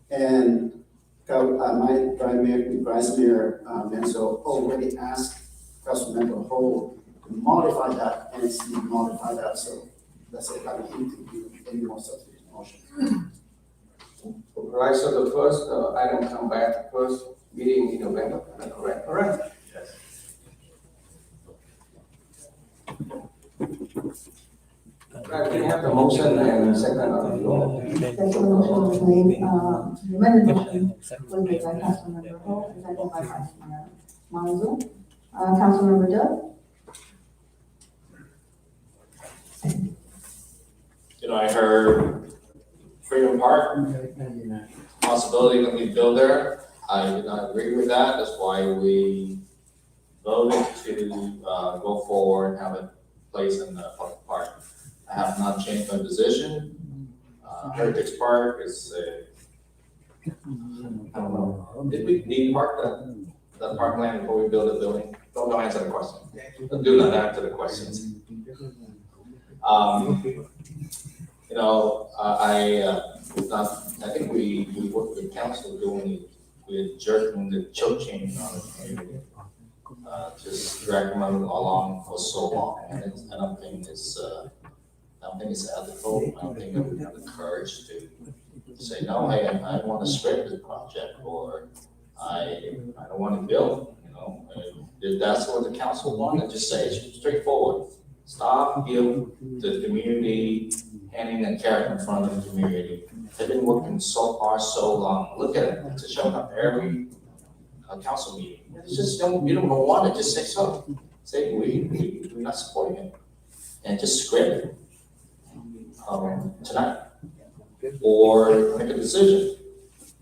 And my Vice Mayor Menzo already asked Councilmember Ho to modify that, and she modified that, so that's it. I don't need to do any more substitute motion. Right, so the first item come back, first meeting in November, am I correct? Correct. Yes. Right, we have the motion and second on the floor. That's the motion was made, the amended motion was made by Councilmember Ho, and seconded by Vice Mayor Manzo. Councilmember Doe? I heard Freedom Park, possibility that we build there. I did not agree with that. That's why we voted to go forward and have it placed in the public park. I have not changed my position. Heritage Park is I don't know. Did we need park that parkland before we build a building? Don't answer the question. Do not answer the questions. I think we worked with council with jerking the choke chain on the community. Just drag them along for so long, and I don't think it's ethical. I don't think we have the courage to say, no, hey, I want to scrap this project, or I don't want to build, If that's what the council wanted, just say it straightforward. Stop giving the community handing a carrot in front of the community. They've been working so hard, so long. Look at it, it's showing up every council meeting. It's just, you don't want it, just say so. Say we're not supporting it. And just scrap it tonight. Or make a decision.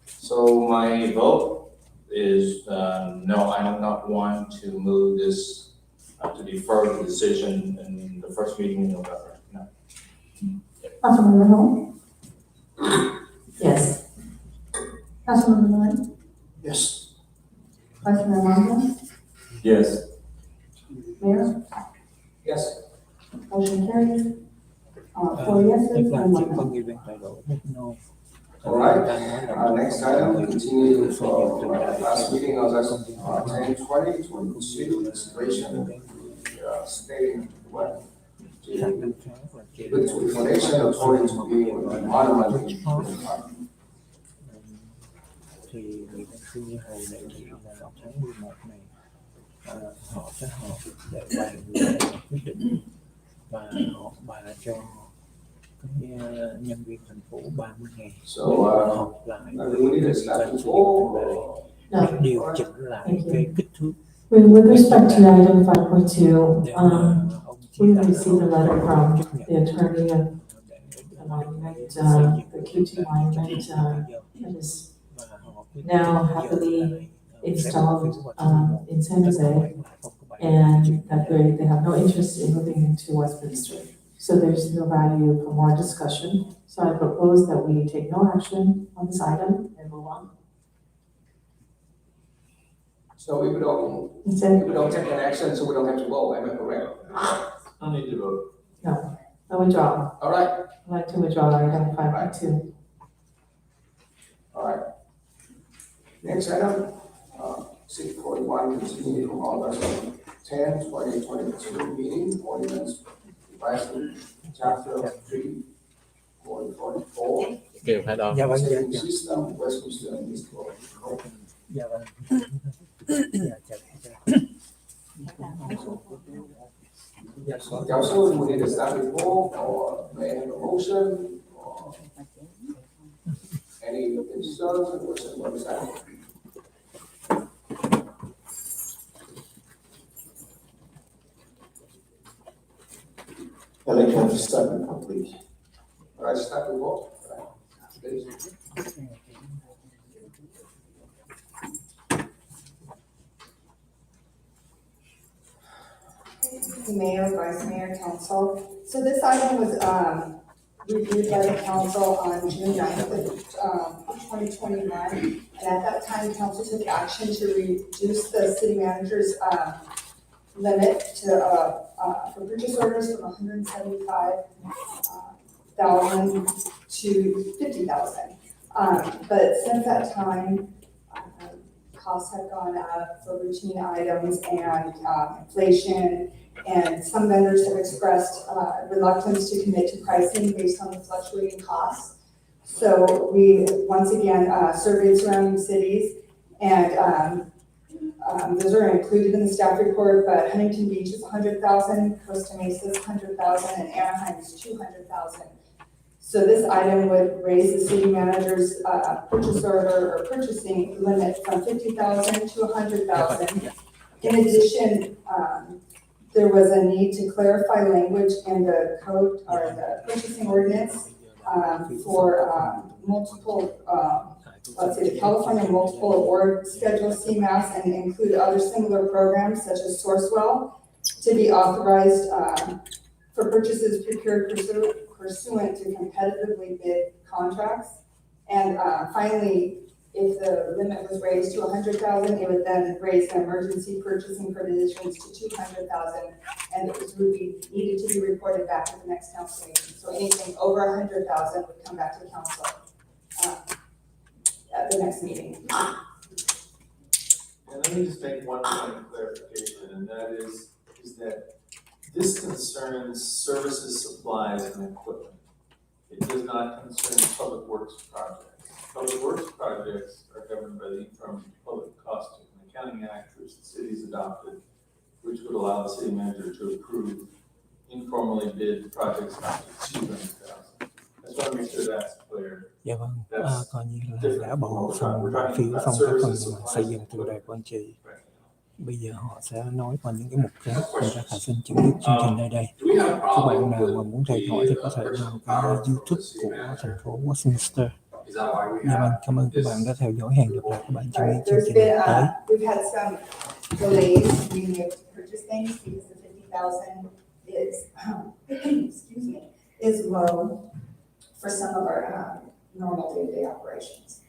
So my vote is no, I do not want to move this to defer the decision in the first meeting in November. No. Councilmember Ho? Yes. Councilmember Nguyen? Yes. Vice Mayor Manzo? Yes. Mayor? Yes. Motion carries. 4 yeses and 1 no. All right, next item, continue for last meeting of 10/20/22, consideration stating what with information according to be monument. Thì Ủy ban Trung ương Hội đề nghị là vào tháng 11 này họ sẽ họp để bàn về quyết định và họ bà cho cái nhân viên thành phố 30 ngày họp lại để điều chỉnh lại cái kích thước. With respect to item 5.2, we received a letter from the attorney of the monument, the QT monument, that is now happily installed in San Jose, and that they have no interest in moving into Westminster. So there's no value for more discussion. So I propose that we take no action on this item and move on. So if we don't take an action, so we don't have to vote, am I correct? No need to vote. No withdrawal. All right. I'd like to withdraw item 5.2. All right. Next item, 641, continue from August 10, 2022 meeting, ordinance revising chapter 3, 44, Kiều phải đo. Dạ vâng, dạ, saving dạ. system, Westminster Municipal Code. Dạ vâng. Dạ, chào. Council, we need to start with vote or may I have a motion or any concerns or what is that? I'd like to have a second, please. All right, start with vote. All right, please. Mayor, Vice Mayor, Council. So this item was reviewed by the council on June 9th of 2021. And at that time, council took action to reduce the city manager's limit to for purchase orders from 175,000 to 50,000. But since that time, costs have gone up for routine items and inflation, and some vendors have expressed reluctance to commit to pricing based on the fluctuating costs. So we once again surveyed surrounding cities, and those are included in the staff report, but Huntington Beach is 100,000, Costa Mesa is 100,000, and Anaheim is 200,000. So this item would raise the city manager's purchase order or purchasing limit from 50,000 to 100,000. In addition, there was a need to clarify language in the code or the purchasing ordinance for multiple, let's say the California Multiple Award Schedule CMAS, and include other similar programs such as Sourcewell to be authorized for purchases procured pursuant to competitively bid contracts. And finally, if the limit was raised to 100,000, it would then raise the emergency purchasing provisions to 200,000, and it would be needed to be reported back at the next council meeting. So anything over 100,000 would come back to council at the next meeting. And let me just make one point of clarification, and that is that this concerns services, supplies, and equipment. It does not concern public works projects. Public works projects are governed by the Interim Public Cost and Accounting Act, which the city's adopted, which would allow the city manager to approve informally bid projects up to 200,000. I just want to make sure that's clear. Dạ vâng, coi như là đã bổ sung phiếu xong cái phần xây dựng tựa đề của anh chị. Bây giờ họ sẽ nói qua những cái mục khác, người ta khả xin chấm dứt chương trình nơi đây. Các bạn nào mà muốn theo dõi thì có thể vào cái YouTube của thành phố Westminster. Dạ vâng, cảm ơn các bạn đã theo dõi. Hẹn gặp lại các bạn trong những chương trình tới. We've had some delays being able to purchase things because the 50,000 is, excuse me, is low for some of our normal day-to-day operations.